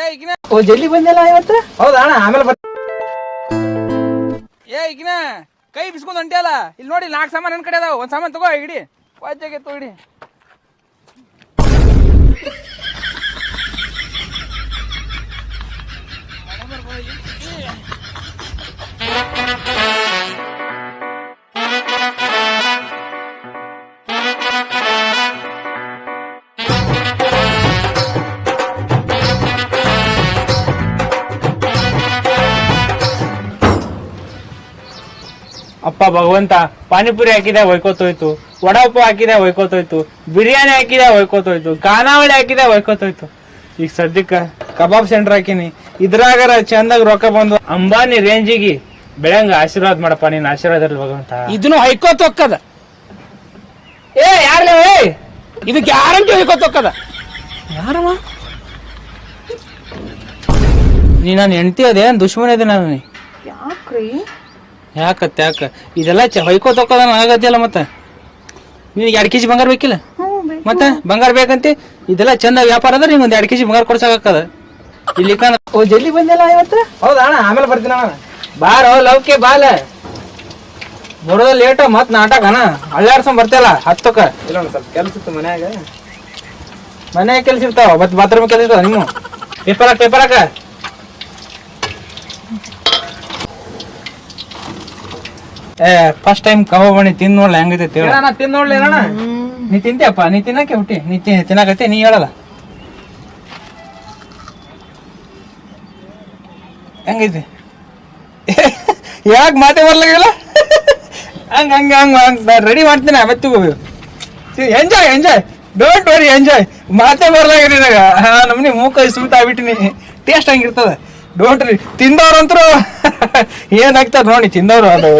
ಈಗಿನ ಓ ಜಲ್ದಿ ಬಂದಿಲ್ಲ ಇವತ್ತು. ಹೌದಾ ಅಣ್ಣ ಆಮೇಲೆ ಈಗಿನ ಕೈ ಬಿಸ್ಕೊಂಡ್ ಹೊಂಟಿಯಲ್ಲ ಇಲ್ಲಿ ನೋಡಿ 4 ಸಾಮಾನು ನನ್ನ ಕಡೆ ಅದಾವ. ಒಂದ್ ಸಾಮಾನು ತಗೋ ಹಿಡಿ ವಾಜ್ಯಾಗೆ ಹಿಡಿ. ಅಪ್ಪ ಭಗವಂತ, ಪಾನಿಪುರಿ ಹಾಕಿದೆ ಹೊಯ್ಕೋತೋಯ್ತು, ವಡಾಪಾವ್ ಹಾಕಿದೆ ಹೊಯ್ಕೋತೋಯ್ತು, ಬಿರಿಯಾನಿ ಹಾಕಿದೆ ಹೊಯ್ಕೋತೋಯ್ತು, ಖಾನಾವಳಿ ಹಾಕಿದೆ ಹೊಯ್ಕೋತೋಯ್ತು. ಈಗ ಸದ್ಯಕ್ಕ ಕಬಾಬ್ ಸೆಂಟರ್ ಹಾಕಿನಿ. ಇದ್ರಾಗರ ಚಂದಾಗ ರೊಕ್ಕ ಬಂದು ಅಂಬಾನಿ ರೇಂಜಿಗೆ ಬೆಳಂಗ ಆಶೀರ್ವಾದ ಮಾಡಪ್ಪ. ನೀನ್ ಆಶೀರ್ವಾದ ಇರ್ಲಿ ಭಗವಂತ. ಇದನ್ನು ಹೊಯ್ಕೋತೊಕ್ಕದ. ಯಾರ್ಲೇ ಇದು ಗ್ಯಾರಂಟಿ ಹೊಯ್ಕೋತೊಕ್ಕದ. ಯಾರಮ್ಮ ನೀ ನಾನು ಹೆಂಡತಿ ಅದೇನ್ ದುಶ್ಮನ ಇದೆ ನಾನು. ಯಾಕ್ರಿ? ಯಾಕ ಇದೆಲ್ಲ ಹೊಯ್ಕೋತೋಕದ ಆಗತ್ತಿಲ್ಲ. ಮತ್ತೆ ನಿನಗೆ 2 kg ಬಂಗಾರ ಬೇಕಿಲ್ಲ? ಮತ್ತೆ ಬಂಗಾರ ಬೇಕಂತೆ. ಇದೆಲ್ಲ ಚಂದ ವ್ಯಾಪಾರ ಅಂದ್ರೆ ನಿಂಗೆ 2 kg ಬಂಗಾರ ಕೊಡ್ಸಕದ ಇಲ್ಲಿ. ಓ ಜಲ್ದಿ ಬಂದಿಲ್ಲ ಇವತ್ತು. ಹೌದಾ ಅಣ್ಣ ಆಮೇಲೆ ಬರ್ತೀನಿ ಅಣ್ಣ. ಬಾರ ಲವ್ಕೆ ಬಾಲ ಬರೋದ ಲೇಟ. ಮತ್ ನಾಟಕ ಅಣ್ಣ ಅಳ್ಳಾಡ್ಸೊಂಡ್ ಬರ್ತಲ್ಲ ಹತ್ತಕ್ಕ. ಇಲ್ಲ ಸ್ವಲ್ಪ ಕೆಲಸ ಇತ್ತು ಮನ್ಯಾಗ. ಮನೆ ಕೆಲ್ಸ ಇರ್ತಾವ ಮತ್ತೆ ಬಾತ್ರೂಮ್ ಕೆಲಸ ಇರ್ತಾವ. ನಿಮ್ಮ ಪೇಪರ್ ಹಾಕ. ಫಸ್ಟ್ ಟೈಮ್ ಕಬಾಬ್ ಬಣ್ಣಿ ತಿಂದ್ ನೋಡ್ಲ ಹೆಂಗೈತೆ. ಅಣ್ಣ ತಿಂದ್ ನೋಡ್ಲಿ ಅಣ್ಣ. ನೀ ತಿಂತೀಯಪ್ಪ? ನೀ ತಿನ್ನಕ್ಕೆ ಹುಟ್ಟಿ. ನೀ ತಿನ್ನಕತ್ತೆ ನೀ ಹೇಳಲ್ಲ ಹೆಂಗೈತಿ. ಯಾಕೆ ಮಾತೆ ಬರ್ಲಾಗಿಲ್ಲ? ಹಂಗ ಹಂಗ ಹಂಗ ಹಂಗ ರೆಡಿ ಮಾಡ್ತೀನಿ. ಆಮೇಲೆ ಎಂಜಾಯ್ ಡೋಂಟ್ ವರಿ ಎಂಜಾಯ್. ಮಾತೆ ಬರ್ಲಾಗ ನಿನಗ ನಮ್ನಿ ಮೂಕ ಸುಮ್ತ ಆಗ್ಬಿಟ್ಟಿನಿ. ಟೇಸ್ಟ್ ಹಂಗಿರ್ತದ. Don't worry. ತಿಂದವ್ರಂತರೂ ಏನಾಗ್ತದ ನೋಡಿ. ತಿಂದವ್ರು ಅದು